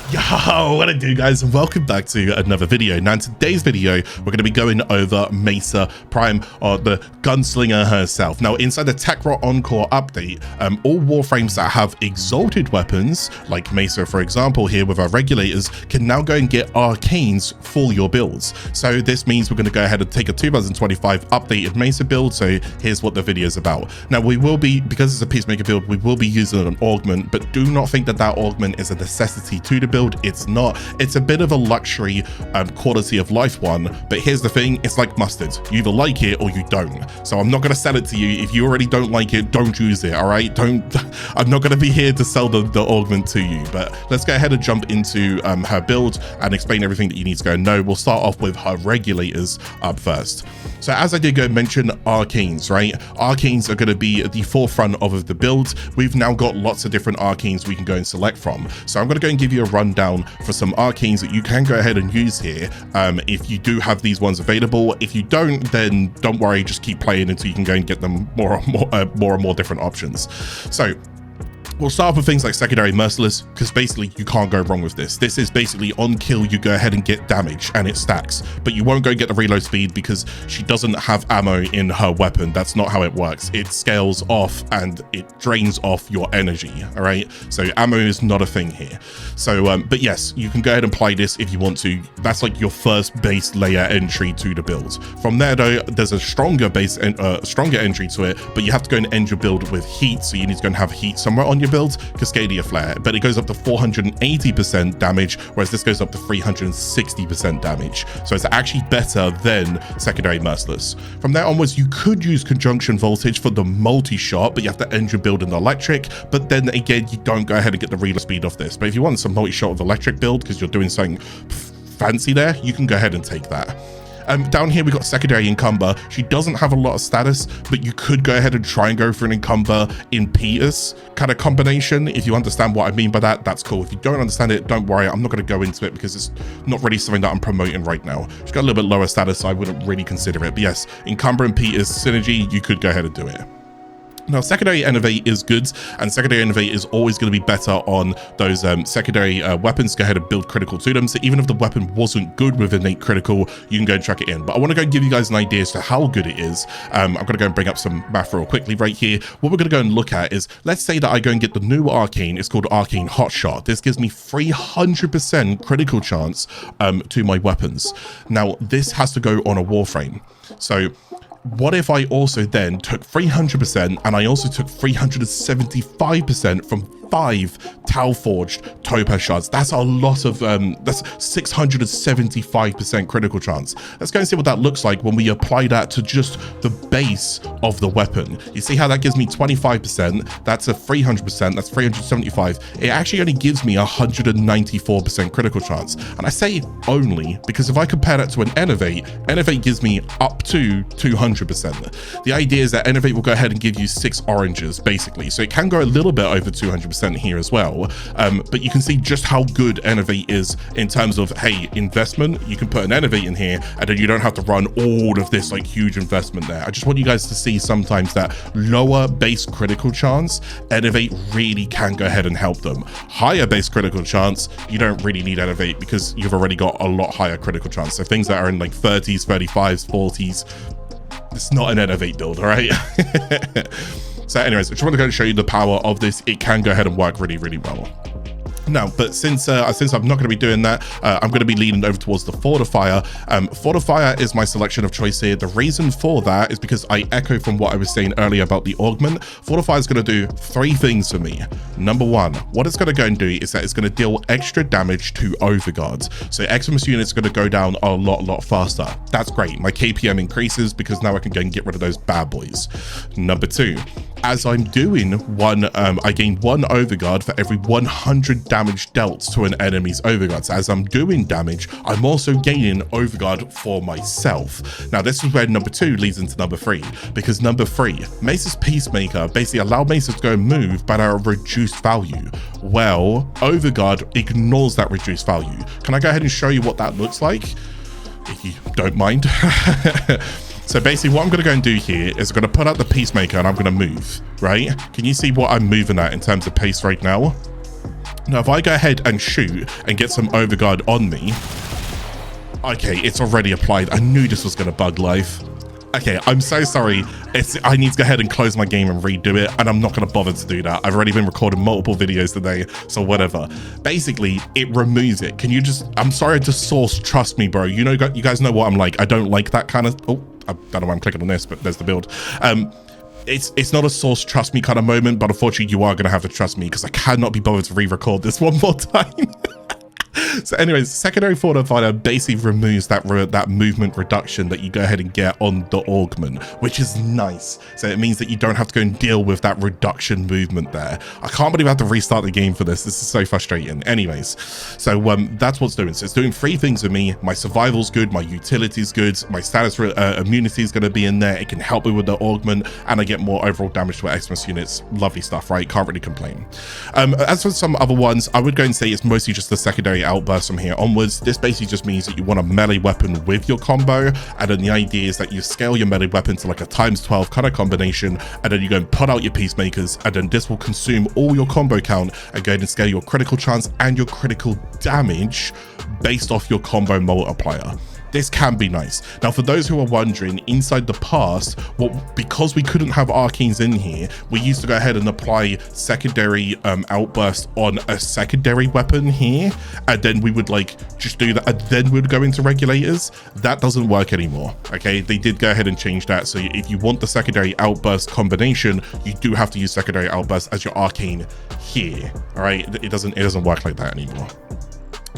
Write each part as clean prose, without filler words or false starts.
Yo, what I do, guys, and welcome back to another video. Now in today's video we're going to be going over Mesa Prime, or the gunslinger herself. Now inside the Techro Encore update, all warframes that have exalted weapons like Mesa, for example, here with our regulators, can now go and get Arcanes for your builds. So this means we're going to go ahead and take a 2025 updated Mesa build. So here's what the video is about. Now we will be, because it's a peacemaker build, we will be using an augment, but do not think that that augment is a necessity to the build. It's not. It's a bit of a luxury quality of life one, but here's the thing, it's like mustard. You either like it or you don't. So I'm not going to sell it to you. If you already don't like it, don't use it. All right, I'm not going to be here to sell the augment to you. But let's go ahead and jump into her build and explain everything that you need to go know. We'll start off with her regulators up first. So as I did go mention, Arcanes, right? Arcanes are going to be at the forefront of the build. We've now got lots of different Arcanes we can go and select from. So I'm going to go and give you a rundown for some Arcanes that you can go ahead and use here if you do have these ones available. If you don't, then don't worry, just keep playing until you can go and get them more and more different options. So we'll start off with things like Secondary Merciless, because basically you can't go wrong with this. This is basically on kill, you go ahead and get damage and it stacks, but you won't go get the reload speed because she doesn't have ammo in her weapon. That's not how it works. It scales off and it drains off your energy. All right, so ammo is not a thing here. So but yes, you can go ahead and apply this if you want to. That's like your first base layer entry to the build. From there though, there's a stronger base and stronger entry to it, but you have to go and end your build with heat. So you need to go and have heat somewhere on your build. Cascadia Flare, but it goes up to 480% damage, whereas this goes up to 360% damage. So it's actually better than Secondary Merciless. From there onwards, you could use Conjunction Voltage for the multi-shot, but you have to end your build in the electric. But then again, you don't go ahead and get the reload speed off this. But if you want some multi-shot with electric build because you're doing something fancy there, you can go ahead and take that. Down here we got Secondary Encumber. She doesn't have a lot of status, but you could go ahead and try and go for an Encumber in Praedos kind of combination. If you understand what I mean by that, that's cool. If you don't understand it, don't worry. I'm not going to go into it because it's not really something that I'm promoting right now. She's got a little bit lower status, so I wouldn't really consider it. But yes, Encumber and Praedos synergy, you could go ahead and do it. Now, Secondary Innovate is good, and Secondary Innovate is always going to be better on those secondary weapons. Go ahead and build critical to them. So even if the weapon wasn't good with innate critical, you can go and chuck it in. But I want to go and give you guys an idea as to how good it is. I'm going to go and bring up some math real quickly right here. What we're going to go and look at is, let's say that I go and get the new Arcane. It's called Arcane Hotshot. This gives me 300% critical chance to my weapons. Now, this has to go on a Warframe. So what if I also then took 300% and I also took 375% from 5 Tau Forged Topaz Shards? That's a lot of, that's 675% critical chance. Let's go and see what that looks like when we apply that to just the base of the weapon. You see how that gives me 25%, that's a 300%, that's 375. It actually only gives me 194% critical chance. And I say only because if I compare that to an Innovate, Innovate gives me up to 200%. The idea is that Innovate will go ahead and give you 6 oranges, basically. So it can go a little bit over 200% here as well. But you can see just how good Innovate is in terms of, hey, investment. You can put an Innovate in here and then you don't have to run all of this like huge investment there. I just want you guys to see sometimes that lower base critical chance, Innovate really can go ahead and help them. Higher base critical chance, you don't really need Innovate because you've already got a lot higher critical chance. So things that are in like 30s, 35s, 40s, it's not an Innovate build, all right? So anyways, I just want to go and show you the power of this. It can go ahead and work really, really well. Now, but since I'm not going to be doing that, I'm going to be leaning over towards the Fortifier. Fortifier is my selection of choice here. The reason for that is because I echo from what I was saying earlier about the Augment. Fortifier is going to do 3 things for me. Number 1, what it's going to go and do is that it's going to deal extra damage to Overguards. So Eximus units are going to go down a lot faster. That's great. My KPM increases because now I can go and get rid of those bad boys. Number 2, as I'm doing one, I gain 1 Overguard for every 100 damage dealt to an enemy's Overguard. So as I'm doing damage, I'm also gaining Overguard for myself. Now this is where number 2 leads into number 3, because number 3, Mesa's Peacemaker basically allowed Mesa to go and move but at a reduced value. Well, Overguard ignores that reduced value. Can I go ahead and show you what that looks like, if you don't mind? So basically what I'm going to go and do here is I'm going to put out the Peacemaker and I'm going to move, right? Can you see what I'm moving at in terms of pace right now? Now, if I go ahead and shoot and get some overguard on me, okay, it's already applied. I knew this was going to bug life. Okay, I'm so sorry. I need to go ahead and close my game and redo it, and I'm not going to bother to do that. I've already been recording multiple videos today, so whatever. Basically, it removes it. Can you just... I'm sorry to source. Trust me, bro. You know, you guys know what I'm like. I don't like that kind of... Oh, I don't know why I'm clicking on this, but there's the build. It's not a source trust me kind of moment, but unfortunately you are going to have to trust me because I cannot be bothered to re-record this one more time. So anyways, secondary fortifier basically removes that movement reduction that you go ahead and get on the Augment, which is nice. So it means that you don't have to go and deal with that reduction movement there. I can't believe I have to restart the game for this. This is so frustrating. Anyways, so that's what's doing. So it's doing 3 things with me. My survival's good, my utility's good, my status immunity is going to be in there. It can help me with the Augment, and I get more overall damage to Xmas units. Lovely stuff, right? Can't really complain. As for some other ones, I would go and say it's mostly just the secondary outburst from here onwards. This basically just means that you want a melee weapon with your combo, and then the idea is that you scale your melee weapon to like a ×12 kind of combination, and then you go and put out your peacemakers, and then this will consume all your combo count and go ahead and scale your critical chance and your critical damage based off your combo multiplier. This can be nice. Now, for those who are wondering, inside the past, because we couldn't have Arcanes in here, we used to go ahead and apply secondary outburst on a secondary weapon here, and then we would like just do that, and then we'd go into Regulators. That doesn't work anymore. Okay, they did go ahead and change that. So if you want the secondary outburst combination, you do have to use secondary outburst as your Arcane here. All right, it doesn't work like that anymore.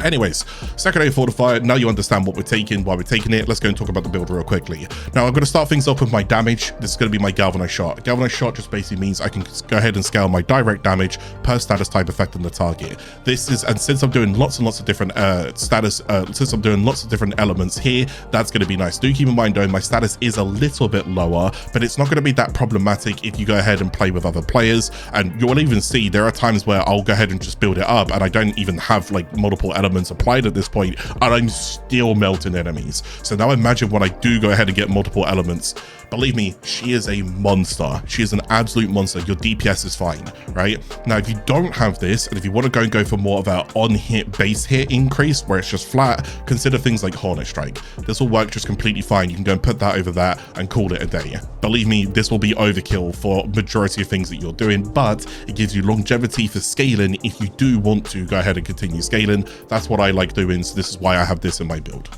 Anyways, secondary fortifier, now you understand what we're taking, why we're taking it. Let's go and talk about the build real quickly. Now, I'm going to start things off with my damage. This is going to be my galvanized shot. Galvanized shot just basically means I can go ahead and scale my direct damage per status type affecting the target. This is, and since I'm doing lots and lots of different since I'm doing lots of different elements here, that's going to be nice. Do keep in mind though, my status is a little bit lower, but it's not going to be that problematic if you go ahead and play with other players. And you'll even see there are times where I'll go ahead and just build it up, and I don't even have like multiple elements applied at this point, and I'm still melting enemies. So now imagine when I do go ahead and get multiple elements. Believe me, she is a monster. She is an absolute monster. Your DPS is fine, right? Now, if you don't have this, and if you want to go for more of an on-hit base hit increase where it's just flat, consider things like Hornet Strike. This will work just completely fine. You can go and put that over that and call it a day. Believe me, this will be overkill for majority of things that you're doing, but it gives you longevity for scaling if you do want to go ahead and continue scaling. That's what I like doing, so this is why I have this in my build.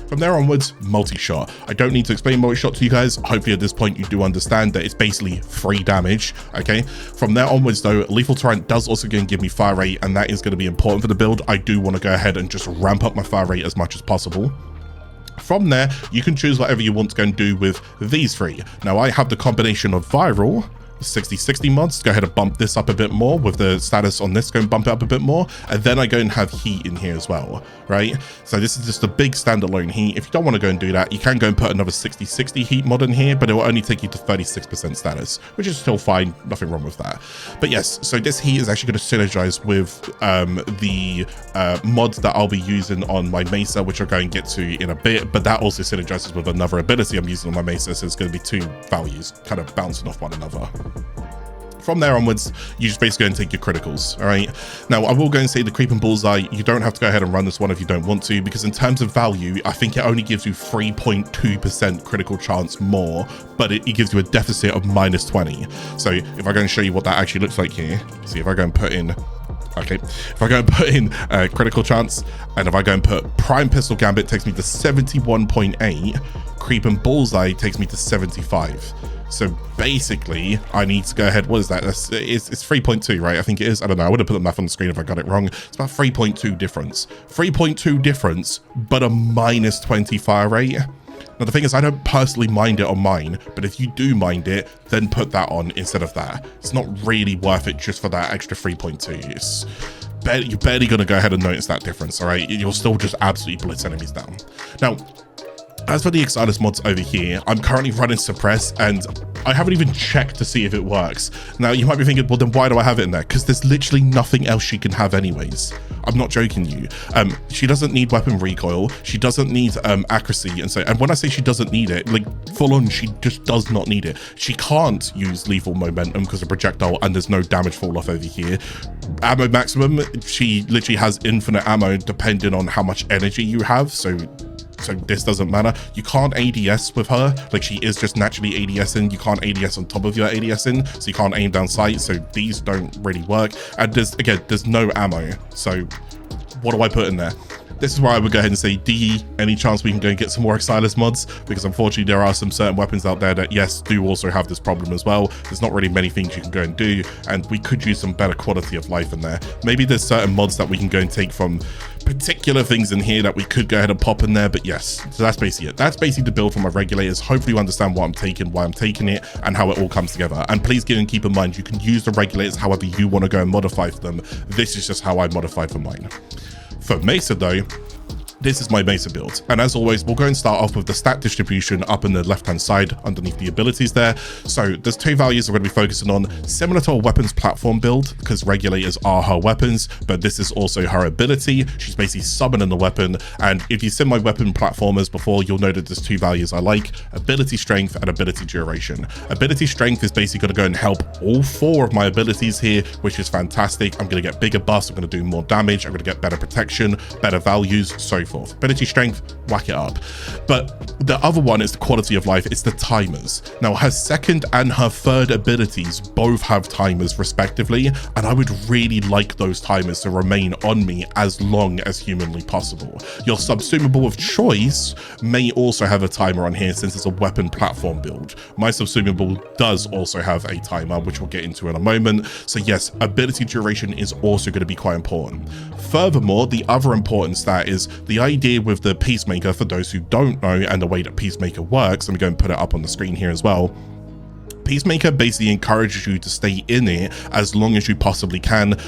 From there onwards, multi-shot. I don't need to explain multi-shot to you guys. Hopefully at this point you do understand that it's basically free damage, okay? From there onwards though, lethal torrent does also going to give me fire rate, and that is going to be important for the build. I do want to go ahead and just ramp up my fire rate as much as possible. From there, you can choose whatever you want to go and do with these 3. Now, I have the combination of viral, 60/60 mods. Go ahead and bump this up a bit more with the status on this, go and bump it up a bit more, and then I go and have heat in here as well, right? So this is just a big standalone heat. If you don't want to go and do that, you can go and put another 60/60 heat mod in here, but it will only take you to 36% status, which is still fine, nothing wrong with that. But yes, so this heat is actually going to synergize with the mods that I'll be using on my Mesa, which I'll go and get to in a bit, but that also synergizes with another ability I'm using on my Mesa, so it's going to be 2 values kind of bouncing off one another. From there onwards, you just basically go and take your criticals. All right, now I will go and say the creep and bullseye, you don't have to go ahead and run this one if you don't want to, because in terms of value, I think it only gives you 3.2% critical chance more, but it gives you a deficit of -20. So if I go and show you what that actually looks like here, see if I go and put in, okay, if I go and put in critical chance, and if I go and put prime pistol gambit, takes me to 71.8, creep and bullseye takes me to 75. So basically, I need to go ahead. What is that? It's 3.2, right? I think it is. I don't know. I would have put the math on the screen if I got it wrong. It's about 3.2 difference. 3.2 difference, but a -20 fire rate. Now, the thing is, I don't personally mind it on mine, but if you do mind it, then put that on instead of that. It's not really worth it just for that extra 3.2. You're barely going to go ahead and notice that difference, all right? You'll still just absolutely blitz enemies down. Now, As for the Exilis mods over here, I'm currently running Suppress, and I haven't even checked to see if it works. Now, you might be thinking, well, then why do I have it in there? Because there's literally nothing else she can have anyways. I'm not joking you. She doesn't need weapon recoil. She doesn't need accuracy. And when I say she doesn't need it, like full on, she just does not need it. She can't use lethal momentum because of projectile, and there's no damage fall off over here. Ammo maximum, she literally has infinite ammo depending on how much energy you have. So this doesn't matter. You can't ADS with her. Like, she is just naturally ADSing. You can't ADS on top of your ADSing, so you can't aim down sight. So these don't really work. And there's no ammo. So what do I put in there? This is where I would go ahead and say, DE, any chance we can go and get some more Exilis mods? Because unfortunately, there are some certain weapons out there that, yes, do also have this problem as well. There's not really many things you can go and do, and we could use some better quality of life in there. Maybe there's certain mods that we can go and take from particular things in here that we could go ahead and pop in there, but yes, so that's basically it. That's basically the build for my Regulators. Hopefully you understand what I'm taking, why I'm taking it, and how it all comes together. And please keep in mind, you can use the Regulators however you want to go and modify for them. This is just how I modified for mine. For Mesa though, this is my Mesa build, and as always, we'll go and start off with the stat distribution up in the left-hand side underneath the abilities there. So there's two values we're going to be focusing on, similar to a weapons platform build, because Regulators are her weapons, but this is also her ability. She's basically summoning the weapon, and if you've seen my weapon platformers before, you'll know that there's two values I like: ability strength and ability duration. Ability strength is basically going to go and help all four of my abilities here, which is fantastic. I'm going to get bigger buffs, I'm going to do more damage, I'm going to get better protection, better values, so forth. Ability strength, whack it up. But the other one is the quality of life. It's the timers. Now, her second and her third abilities both have timers respectively, and I would really like those timers to remain on me as long as humanly possible. Your Subsumable of choice may also have a timer on here since it's a weapon platform build. My Subsumable does also have a timer, which we'll get into in a moment. So yes, ability duration is also going to be quite important. Furthermore, the other important stat is the idea with the Peacemaker, for those who don't know, and the way that Peacemaker works. Let me go and put it up on the screen here as well. Peacemaker basically encourages you to stay in it as long as you possibly can,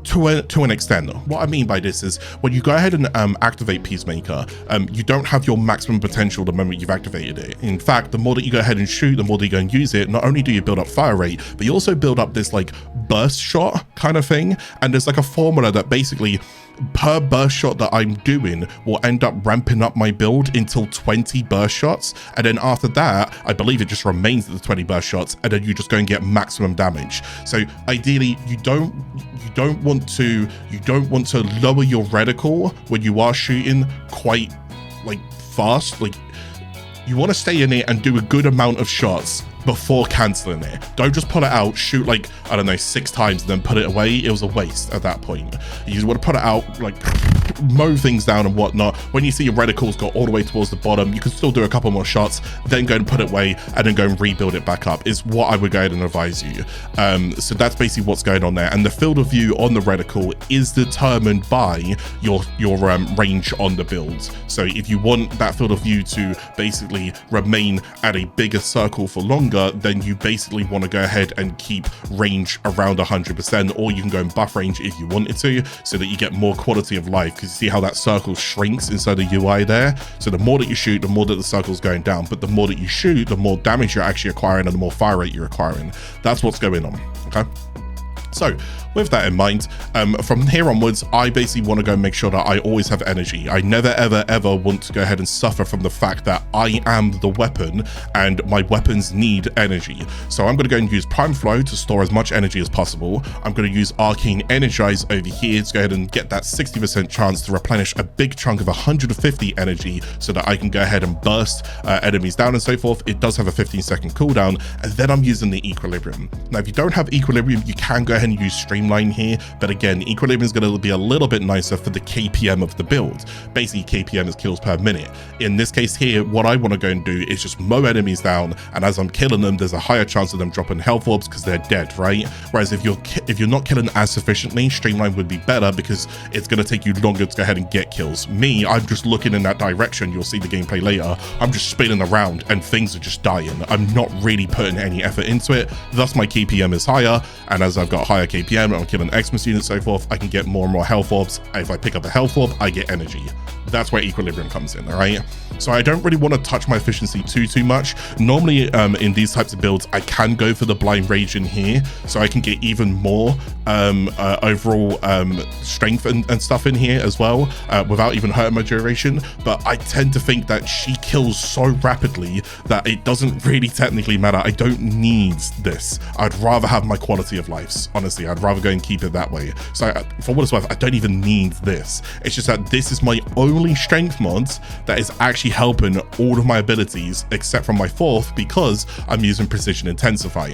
to an extent. What I mean by this is when you go ahead and activate Peacemaker, you don't have your maximum potential the moment you've activated it. In fact, the more that you go ahead and shoot, the more that you go and use it, not only do you build up fire rate, but you also build up this like burst shot kind of thing. And there's like a formula that basically per burst shot that I'm doing will end up ramping up my build until 20 burst shots, and then after that I believe it just remains at the 20 burst shots, and then you just go and get maximum damage. So ideally you don't want to lower your reticle when you are shooting quite like fast. Like, you want to stay in it and do a good amount of shots before canceling it. Don't just pull it out, shoot like, I don't know, 6 times and then put it away. It was a waste at that point. You just want to put it out, like mow things down and whatnot. When you see your reticles go all the way towards the bottom, you can still do a couple more shots, then go and put it away and then go and rebuild it back up, is what I would go ahead and advise you. So that's basically what's going on there. And the field of view on the reticle is determined by your range on the builds. So if you want that field of view to basically remain at a bigger circle for longer, then you basically want to go ahead and keep range around 100%, or you can go and buff range if you wanted to, so that you get more quality of life, because you see how that circle shrinks inside the UI there. So the more that you shoot, the more that the circle's going down, but the more that you shoot, the more damage you're actually acquiring and the more fire rate you're acquiring. That's what's going on. Okay, so with that in mind, from here onwards, I basically want to go and make sure that I always have energy. I never, ever want to go ahead and suffer from the fact that I am the weapon and my weapons need energy. So I'm going to go and use Prime Flow to store as much energy as possible. I'm going to use Arcane Energize over here to go ahead and get that 60% chance to replenish a big chunk of 150 energy so that I can go ahead and burst enemies down and so forth. It does have a 15-second cooldown, and then I'm using the Equilibrium. Now, if you don't have Equilibrium, you can go ahead and use Streamline here, but again, Equilibrium is going to be a little bit nicer for the KPM of the build. Basically, KPM is kills per minute. In this case here, what I want to go and do is just mow enemies down, and as I'm killing them, there's a higher chance of them dropping health orbs because they're dead, right? Whereas if you're not killing as sufficiently, Streamline would be better because it's going to take you longer to go ahead and get kills. Me, I'm just looking in that direction. You'll see the gameplay later. I'm just spinning around and things are just dying. I'm not really putting any effort into it. Thus, my KPM is higher, and as I've got higher KPM, I'm killing Xmas units and so forth, I can get more and more health orbs. If I pick up a health orb, I get energy. That's where Equilibrium comes in, all right? So I don't really want to touch my efficiency too much. Normally in these types of builds, I can go for the blind rage in here, so I can get even more overall strength and stuff in here as well, without even hurting my duration. But I tend to think that she kills so rapidly that it doesn't really technically matter. I don't need this. I'd rather have my quality of lives. Honestly, I'd rather go and keep it that way. So for what it's worth, I don't even need this. It's just that this is my only strength mod that is actually helping all of my abilities except from my 4th, because I'm using Precision Intensify.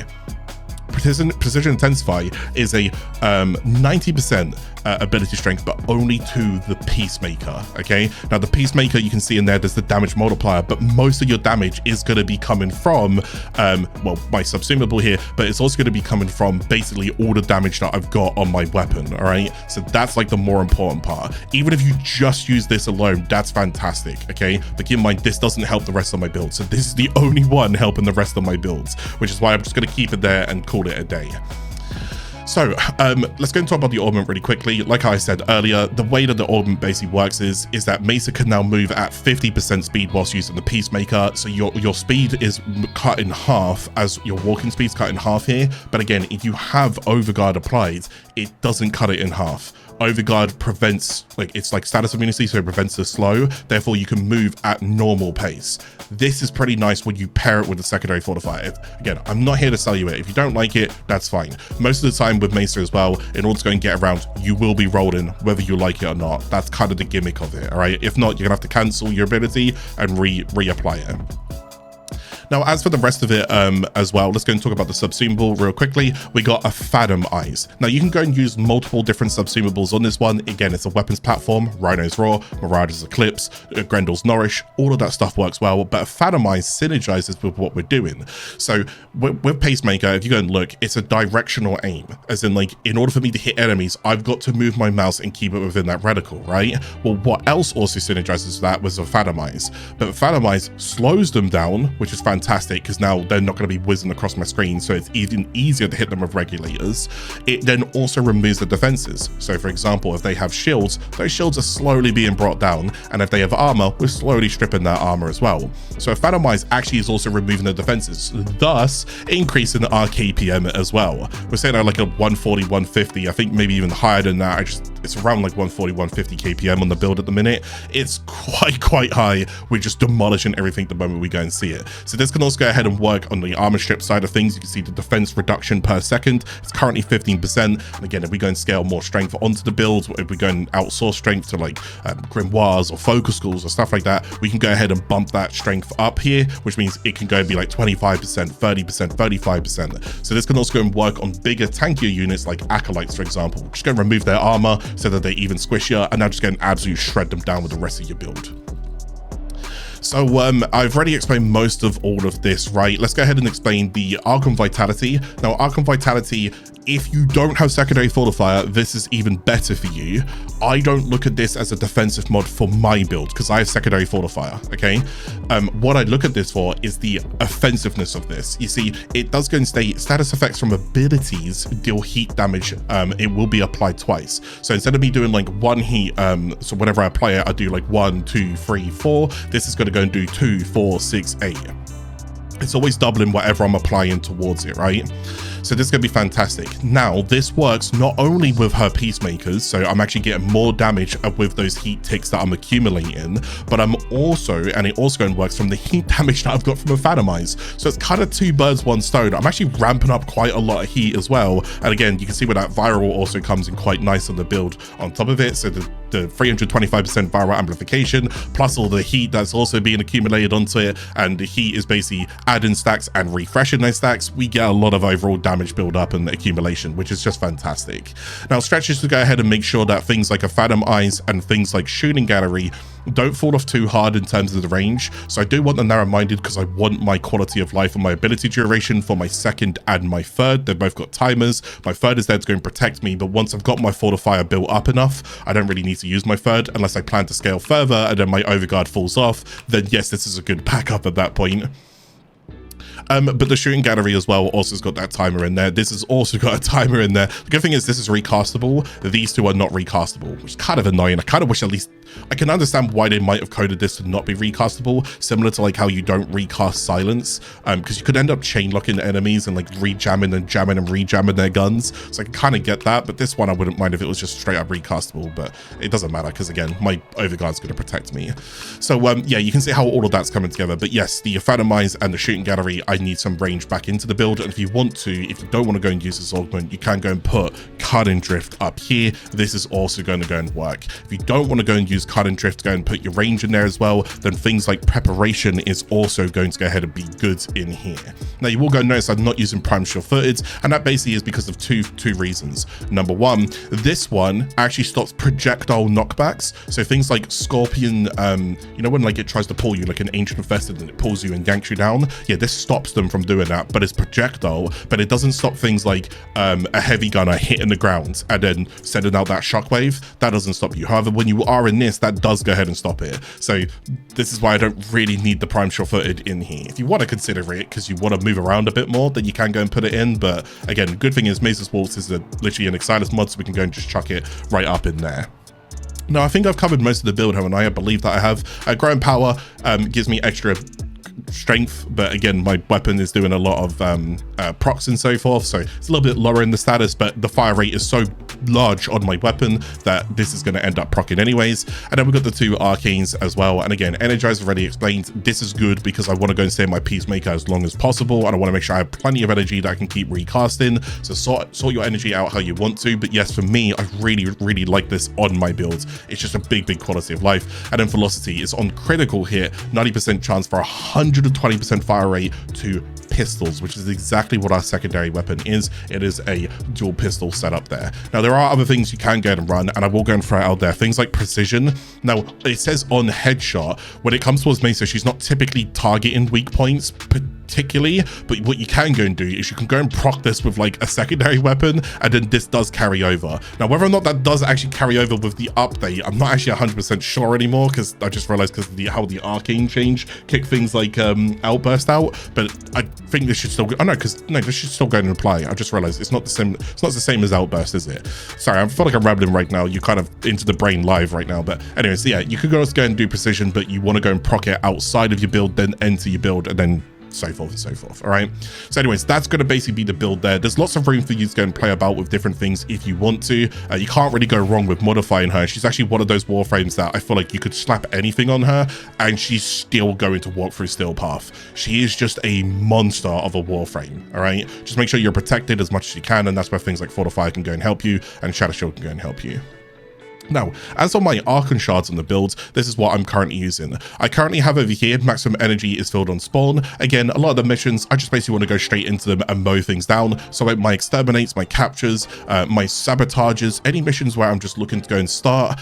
Precision Intensify is a 90% ability strength, but only to the Peacemaker. Okay, now the Peacemaker, you can see in there's the damage multiplier, but most of your damage is going to be coming from well, my Subsumable here, but it's also going to be coming from basically all the damage that I've got on my weapon. All right, so that's like the more important part. Even if you just use this alone, that's fantastic. Okay, but keep in mind, this doesn't help the rest of my build, so this is the only one helping the rest of my builds, which is why I'm just going to keep it there and call it a day. So let's go and talk about the Augment really quickly. Like I said earlier, the way that the Augment basically works is that Mesa can now move at 50% speed whilst using the Peacemaker. So your speed is cut in half, as your walking speed's cut in half here. But again, if you have Overguard applied, it doesn't cut it in half. Overguard prevents, like, it's like status immunity, so it prevents the slow, therefore you can move at normal pace. This is pretty nice when you pair it with the secondary fortifier. Again, I'm not here to sell you it. If you don't like it, that's fine. Most of the time with Mesa as well, in order to go and get around, you will be rolling whether you like it or not. That's kind of the gimmick of it, all right? If not, you're gonna have to cancel your ability and reapply it. Now, as for the rest of it as well, let's go and talk about the Subsumable real quickly. We got a Fathom Eyes. Now, you can go and use multiple different Subsumables on this one. Again, it's a weapons platform, Rhino's Roar, Marauders Eclipse, Grendel's Nourish, all of that stuff works well, but a Fathom Eyes synergizes with what we're doing. So with Pacemaker, if you go and look, it's a directional aim, as in, like, in order for me to hit enemies, I've got to move my mouse and keep it within that reticle, right? Well, what else also synergizes with that was a Fathom Eyes. But Fathom Eyes slows them down, which is fantastic, because now they're not going to be whizzing across my screen, so it's even easier to hit them with Regulators. It then also removes the defenses. So for example, if they have shields, those shields are slowly being brought down, and if they have armor, we're slowly stripping that armor as well. So Fathom Eyes actually is also removing the defenses, thus increasing our KPM as well. We're saying like a 140, 150, I think maybe even higher than that. It's around like 140, 150 KPM on the build at the minute. It's quite high. We're just demolishing everything the moment we go and see it. So this can also go ahead and work on the armor strip side of things. You can see the defense reduction per second. It's currently 15%. And again, if we go and scale more strength onto the build, if we go and outsource strength to like Grimoires or focus schools or stuff like that, we can go ahead and bump that strength up here, which means it can go and be like 25%, 30%, 35%. So this can also go and work on bigger, tankier units like Acolytes, for example. Just going to remove their armor so that they even squishier, and now just go and absolutely shred them down with the rest of your build. So I've already explained most of all of this, right? Let's go ahead and explain the Archon Vitality. Now, Archon Vitality, if you don't have secondary fortifier, this is even better for you. I don't look at this as a defensive mod for my build because I have secondary fortifier, okay? What I look at this for is the offensiveness of this. You see, it does go and state status effects from abilities deal heat damage. It will be applied twice. So instead of me doing like one heat, so whenever I apply it, I do like 1, 2, 3, 4. This is going to go and do 2, 4, 6, 8. It's always doubling whatever I'm applying towards it, right? So this is going to be fantastic. Now, this works not only with her Peacemakers, so I'm actually getting more damage with those heat ticks that I'm accumulating, but I'm also, and it also works from the heat damage that I've got from a Fathom Eyes. So it's kind of 2 birds, 1 stone. I'm actually ramping up quite a lot of heat as well. And again, you can see where that viral also comes in quite nice on the build on top of it. So the 325% viral amplification, plus all the heat that's also being accumulated onto it, and the heat is basically adding stacks and refreshing those stacks. We get a lot of overall damage build up and accumulation, which is just fantastic. Now, stretches to go ahead and make sure that things like a Fathom Eyes and things like Shooting Gallery don't fall off too hard in terms of the range. So I do want them narrow-minded because I want my quality of life and my ability duration for my second and my third. They've both got timers. My third is there to go and protect me, but once I've got my fortifier built up enough, I don't really need to use my third unless I plan to scale further and then my overguard falls off. Then yes, this is a good backup at that point. But the shooting gallery as well also has got that timer in there. This has also got a timer in there. The good thing is this is recastable. These two are not recastable, which is kind of annoying. I kind of wish at least I can understand why they might have coded this to not be recastable, similar to like how you don't recast silence, because you could end up chain locking enemies and like re-jamming and jamming and re-jamming their guns. So I can kind of get that, but this one I wouldn't mind if it was just straight up recastable, but it doesn't matter because again, my overguard's going to protect me. So yeah, you can see how all of that's coming together. But yes, the Inferno Mines and the shooting gallery, I need some range back into the build. And if you want to, if you don't want to go and use this augment, you can go and put Cut and Drift up here. This is also going to go and work. If you don't want to go and use Cut and Drift, go and put your range in there as well, then things like Preparation is also going to go ahead and be good in here. Now you will go notice I'm not using Prime Sure-Footed, and that basically is because of two reasons. Number one, this one actually stops projectile knockbacks. So things like Scorpion, you know when like it tries to pull you like an Ancient Infested and it pulls you and yanks you down? Yeah, this stops them from doing that, but it's projectile, but it doesn't stop things like a heavy gunner hitting the ground and then sending out that shockwave. That doesn't stop you. However, when you are in this, that does go ahead and stop it. So this is why I don't really need the Prime Sure-Footed in here. If you want to consider it because you want to move around a bit more, then you can go and put it in. But again, the good thing is Mesa's Waltz is literally an Exilus mod, so we can go and just chuck it right up in there. Now, I think I've covered most of the build, haven't I? I believe that I have. Growing Power gives me extra strength, but again, my weapon is doing a lot of procs and so forth, so it's a little bit lower in the status, but the fire rate is so large on my weapon that this is going to end up proccing anyways. And then we've got the two Arcanes as well, and again, Energize already explained, this is good because I want to go and stay in my Peacemaker as long as possible, and I want to make sure I have plenty of energy that I can keep recasting. So sort your energy out how you want to, but yes, for me, I really like this on my builds. It's just a big quality of life. And then Velocity is on critical hit, 90% chance for 120% fire rate to pistols, which is exactly what our secondary weapon is. It is a dual pistol setup there. Now, there are other things you can go and run, and I will go and throw it out there. Things like Precision. Now, it says on Headshot, when it comes towards Mesa, she's not typically targeting weak points particularly, but what you can go and do is you can go and proc this with like a secondary weapon, and then this does carry over. Now, whether or not that does actually carry over with the update, I'm not actually 100% sure anymore, because I just realized because of how the Arcane change kick things like Outburst out, but I think this should still go. Oh no, because no, this should still go and apply. I just realized it's not the same. It's not the same as Outburst, is it? Sorry, I feel like I'm rambling right now. You're kind of into the brain live right now, but anyways, yeah, you could go and do Precision, but you want to go and proc it outside of your build, then enter your build, and then so forth and so forth. All right, so anyways, that's going to basically be the build there. There's lots of room for you to go and play about with different things if you want to. You can't really go wrong with modifying her. She's actually one of those Warframes that I feel like you could slap anything on her and she's still going to walk through Steel Path. She is just a monster of a Warframe. All right, just make sure you're protected as much as you can, and that's where things like Fortify can go and help you, and Shadow Shield can go and help you. Now, as for my Archon Shards on the build, this is what I'm currently using. I currently have over here, maximum energy is filled on spawn. Again, a lot of the missions, I just basically want to go straight into them and mow things down. So like my exterminates, my captures, my sabotages, any missions where I'm just looking to go and start,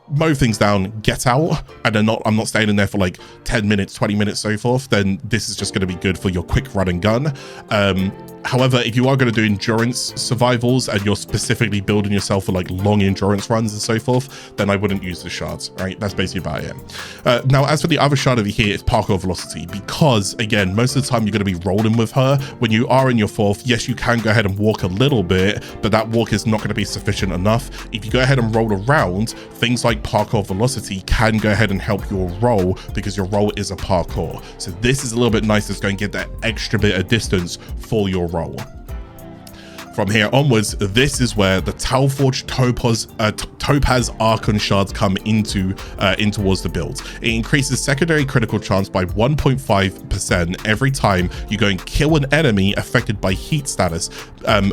mow things down, get out, and then I'm not staying in there for like 10 minutes, 20 minutes, so forth, then this is just going to be good for your quick run and gun. However, if you are going to do endurance survivals and you're specifically building yourself for like long endurance runs and so forth, then I wouldn't use the shards, right? That's basically about it. Now, as for the other shard over here, it's Parkour Velocity, because again, most of the time you're going to be rolling with her. When you are in your fourth, yes, you can go ahead and walk a little bit, but that walk is not going to be sufficient enough. If you go ahead and roll around, things like Parkour Velocity can go ahead and help your roll, because your roll is a parkour. So this is a little bit nice. It's going to get that extra bit of distance for your roll. From here onwards, this is where the Talforged Topaz Archon Shards come in towards the build. It increases secondary critical chance by 1.5% every time you go and kill an enemy affected by heat status,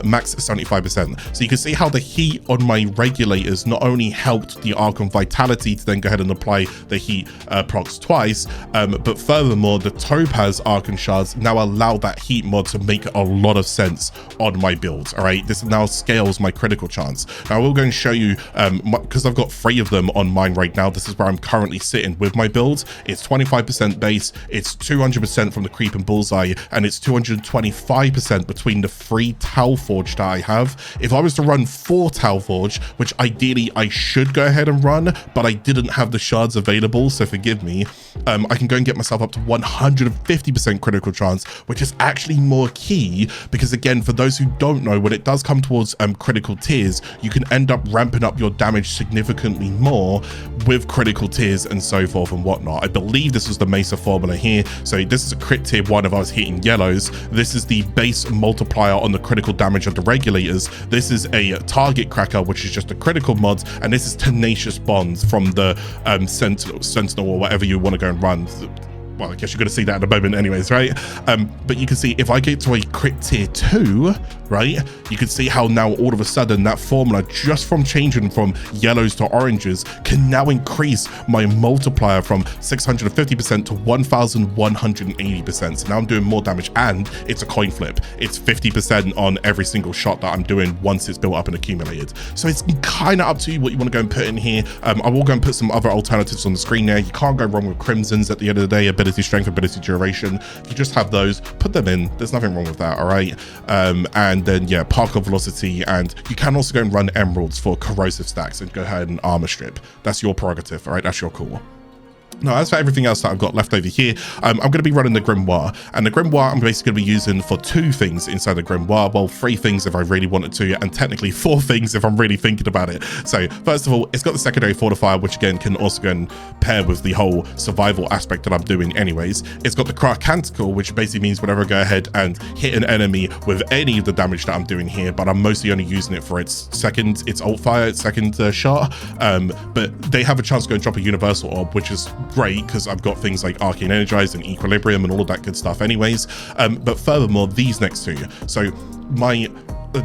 max 75%. So you can see how the heat on my Regulators not only helped the Archon Vitality to then go ahead and apply the heat procs twice, but furthermore, the Topaz Archon Shards now allow that heat mod to make a lot of sense on my build. chance. All right, this now scales my critical chance. Now I will go and show you, because I've got 3 of them on mine right now. This is where I'm currently sitting with my build. It's 25% base, it's 200% from the creep and bullseye, and it's 225% between the 3 Tau Forge that I have. If I was to run 4 Tau Forge, which ideally I should go ahead and run, but I didn't have the shards available, so forgive me, I can go and get myself up to 150% critical chance, which is actually more key, because again, for those who don't know, when it does come towards critical tiers, you can end up ramping up your damage significantly more with critical tiers and so forth and whatnot. I believe this was the Mesa formula here. So this is a crit tier 1 if I was hitting yellows. This is the base multiplier on the critical damage of the regulators. This is a target cracker, which is just a critical mod, and this is tenacious bonds from the sentinel or whatever you want to go and run. Well, I guess you're going to see that in a moment anyways, right? But you can see if I get to a crit tier 2, right, you can see how now all of a sudden that formula, just from changing from yellows to oranges, can now increase my multiplier from 650% to 1180%. So now I'm doing more damage, and it's a coin flip. It's 50% on every single shot that I'm doing once it's built up and accumulated. So it's kind of up to you what you want to go and put in here. I will go and put some other alternatives on the screen there. You can't go wrong with crimsons at the end of the day. Ability strength, ability duration. If you just have those, put them in. There's nothing wrong with that, all right? And then yeah, particle velocity, and you can also go and run emeralds for corrosive stacks and go ahead and armor strip. That's your prerogative, all right? That's your call. Now, as for everything else that I've got left over here, I'm going to be running the Grimoire, and the Grimoire I'm basically going to be using for 2 things inside the Grimoire. Well, 3 things if I really wanted to, and technically 4 things if I'm really thinking about it. So first of all, it's got the secondary fortifier, which again can also go and pair with the whole survival aspect that I'm doing anyways. It's got the Canticle, which basically means whenever I go ahead and hit an enemy with any of the damage that I'm doing here, but I'm mostly only using it for its ult fire, its second shot. But they have a chance to go and drop a universal orb, which is great because I've got things like Arcane Energize and Equilibrium and all of that good stuff anyways. But furthermore, these next 2. So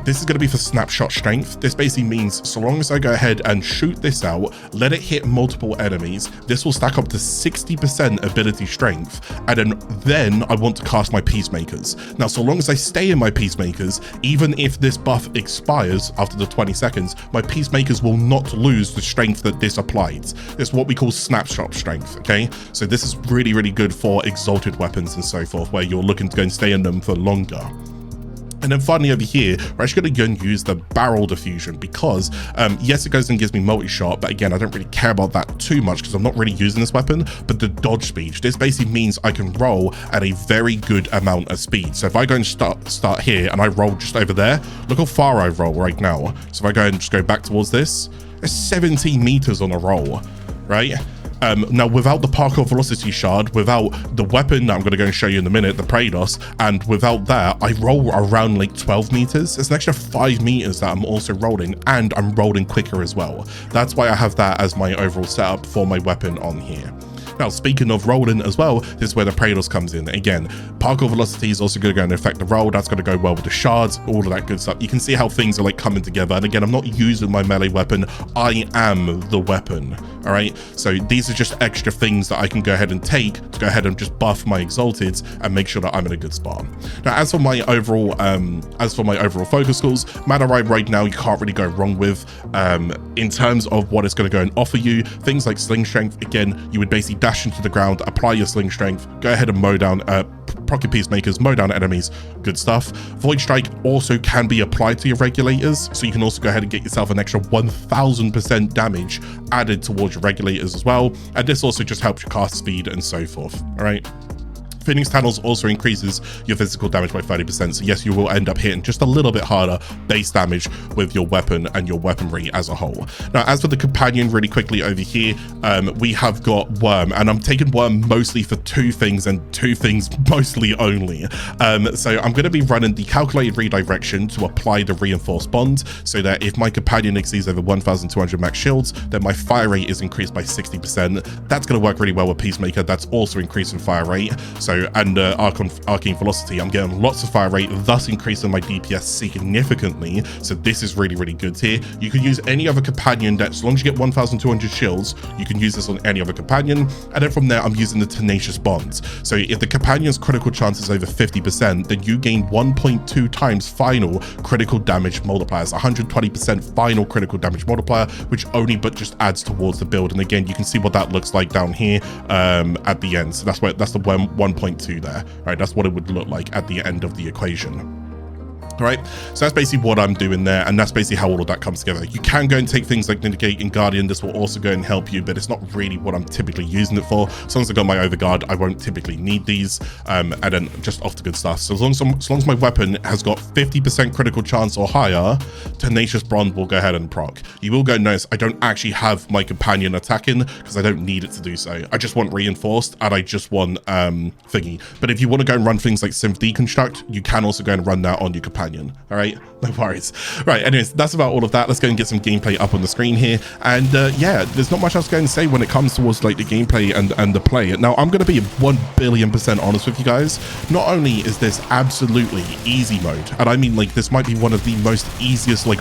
this is going to be for snapshot strength. This basically means so long as I go ahead and shoot this out, let it hit multiple enemies, this will stack up to 60% ability strength, and then I want to cast my Peacemakers. Now, so long as I stay in my Peacemakers, even if this buff expires after the 20 seconds, my Peacemakers will not lose the strength that this applied. This is what we call snapshot strength, okay? So this is really, really good for exalted weapons and so forth, where you're looking to go and stay in them for longer. And then finally over here, we're actually going to go and use the barrel diffusion because, yes, it goes and gives me multi-shot, but again, I don't really care about that too much because I'm not really using this weapon. But the dodge speed, this basically means I can roll at a very good amount of speed. So if I go and start here and I roll just over there, look how far I roll right now. So if I go and just go back towards this, it's 17 meters on a roll, right? Now, without the particle velocity shard, without the weapon that I'm going to go and show you in a minute, the Praedos, and without that, I roll around like 12 meters. It's an extra 5 meters that I'm also rolling, and I'm rolling quicker as well. That's why I have that as my overall setup for my weapon on here. Now, speaking of rolling as well, this is where the Praedos comes in. Again, particle velocity is also going to go and affect the roll. That's going to go well with the shards, all of that good stuff. You can see how things are like coming together. And again, I'm not using my melee weapon. I am the weapon. All right. So these are just extra things that I can go ahead and take to go ahead and just buff my exalted and make sure that I'm in a good spot. Now, as for my overall focus schools, Manarite right now, you can't really go wrong with in terms of what it's going to go and offer you. Things like sling strength, again, you would basically dash into the ground, apply your sling strength, go ahead and mow down proc Peacemakers, mow down enemies, good stuff. Void Strike also can be applied to your Regulators, so you can also go ahead and get yourself an extra 1000% damage added towards your Regulators as well, and this also just helps your cast speed and so forth. All right. Phoenix Tunnels also increases your physical damage by 30%, so yes, you will end up hitting just a little bit harder base damage with your weapon and your weaponry as a whole. Now, as for the companion, really quickly over here, we have got Worm, and I'm taking Worm mostly for 2 things and 2 things mostly only. So I'm going to be running the calculated redirection to apply the reinforced bond, so that if my companion exceeds over 1200 max shields, then my fire rate is increased by 60%. That's going to work really well with Peacemaker. That's also increasing fire rate. So So, and Arcane Velocity, I'm getting lots of fire rate, thus increasing my DPS significantly. So this is really, really good here. You can use any other companion that, as long as you get 1,200 shields, you can use this on any other companion. And then from there, I'm using the Tenacious Bonds. So if the companion's critical chance is over 50%, then you gain 1.2 times final critical damage multipliers, 120% final critical damage multiplier, which only but just adds towards the build. And again, you can see what that looks like down here at the end. So that's the 1.2 there, right? That's what it would look like at the end of the equation. Right, so that's basically what I'm doing there, and that's basically how all of that comes together. You can go and take things like Negate and Guardian. This will also go and help you, but it's not really what I'm typically using it for. As long as I got my Overguard, I won't typically need these, and then just off the good stuff. So as long as my weapon has got 50% critical chance or higher, Tenacious Bond will go ahead and proc. You will go notice I don't actually have my companion attacking because I don't need it to do so. I just want Reinforced and I just want thingy. But if you want to go and run things like Synth Deconstruct, you can also go and run that on your companion. All right, no worries. Right, anyways, that's about all of that. Let's go and get some gameplay up on the screen here. And yeah, there's not much else going to say when it comes towards like the gameplay and the play. Now, I'm going to be 1,000,000,000% honest with you guys. Not only is this absolutely easy mode, and I mean like this might be one of the most easiest like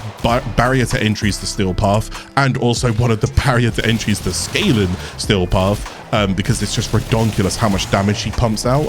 barrier to entries to Steel Path, and also one of the barrier to entries to scaling Steel Path. Because it's just ridiculous how much damage she pumps out,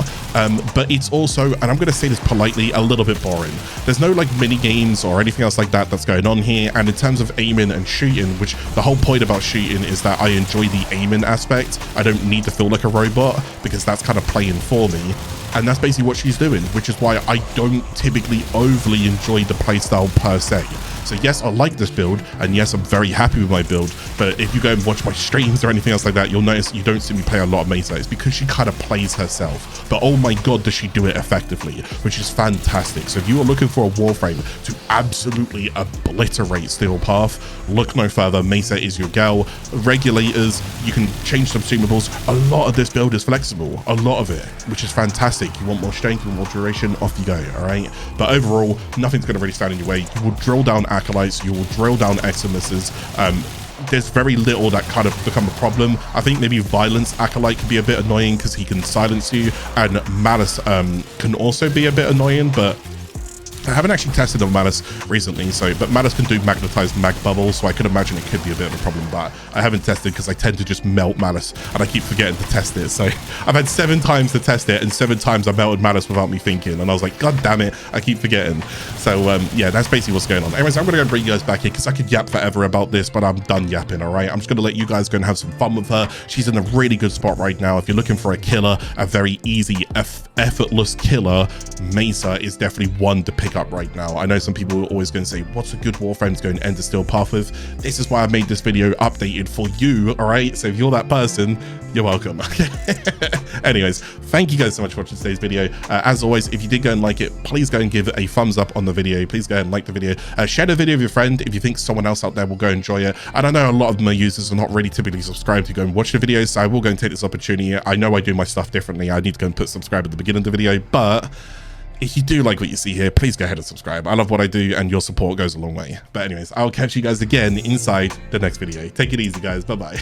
but it's also, and I'm going to say this politely, a little bit boring. There's no like mini games or anything else like that that's going on here, and in terms of aiming and shooting, which the whole point about shooting is that I enjoy the aiming aspect. I don't need to feel like a robot because that's kind of playing for me, and that's basically what she's doing, which is why I don't typically overly enjoy the playstyle per se. So yes, I like this build, and yes, I'm very happy with my build, but if you go and watch my streams or anything else like that, you'll notice you don't see me play a lot of Mesa. It's because she kind of plays herself, but oh my god, does she do it effectively, which is fantastic. So if you are looking for a Warframe to absolutely obliterate Steel Path, look no further. Mesa is your gal. Regulators, you can change Subsumables. A lot of this build is flexible, a lot of it, which is fantastic. You want more strength, you want more duration, off you go, all right? But overall, nothing's going to really stand in your way. You will drill down Acolytes, you will drill down Eximuses. There's very little that kind of become a problem. I think maybe Violence Acolyte can be a bit annoying because he can silence you, and Malice can also be a bit annoying, but I haven't actually tested on Malice recently, but Malice can do magnetized mag bubbles, so I could imagine it could be a bit of a problem, but I haven't tested because I tend to just melt Malice, and I keep forgetting to test it. So I've had 7 times to test it, and 7 times I melted Malice without me thinking, and I was like, god damn it, I keep forgetting. So yeah, that's basically what's going on. Anyways, I'm gonna go bring you guys back here because I could yap forever about this, but I'm done yapping, all right? I'm just gonna let you guys go and have some fun with her. She's in a really good spot right now. If you're looking for a killer, a very easy, effortless killer, Mesa is definitely one to pick up right now. I know some people are always going to say, what's a good Warframe to go and enter Steel Path with? This is why I made this video updated for you, all right? So if you're that person, you're welcome. Anyways, thank you guys so much for watching today's video. As always, if you did go and like it, please go and give a thumbs up on the video. Please go ahead and like the video. Share the video with your friend if you think someone else out there will go enjoy it. And I know a lot of my users are not really typically subscribed to go and watch the videos, so I will go and take this opportunity. I know I do my stuff differently. I need to go and put subscribe at the beginning of the video, but if you do like what you see here, please go ahead and subscribe. I love what I do, and your support goes a long way. But anyways, I'll catch you guys again inside the next video. Take it easy, guys. Bye-bye.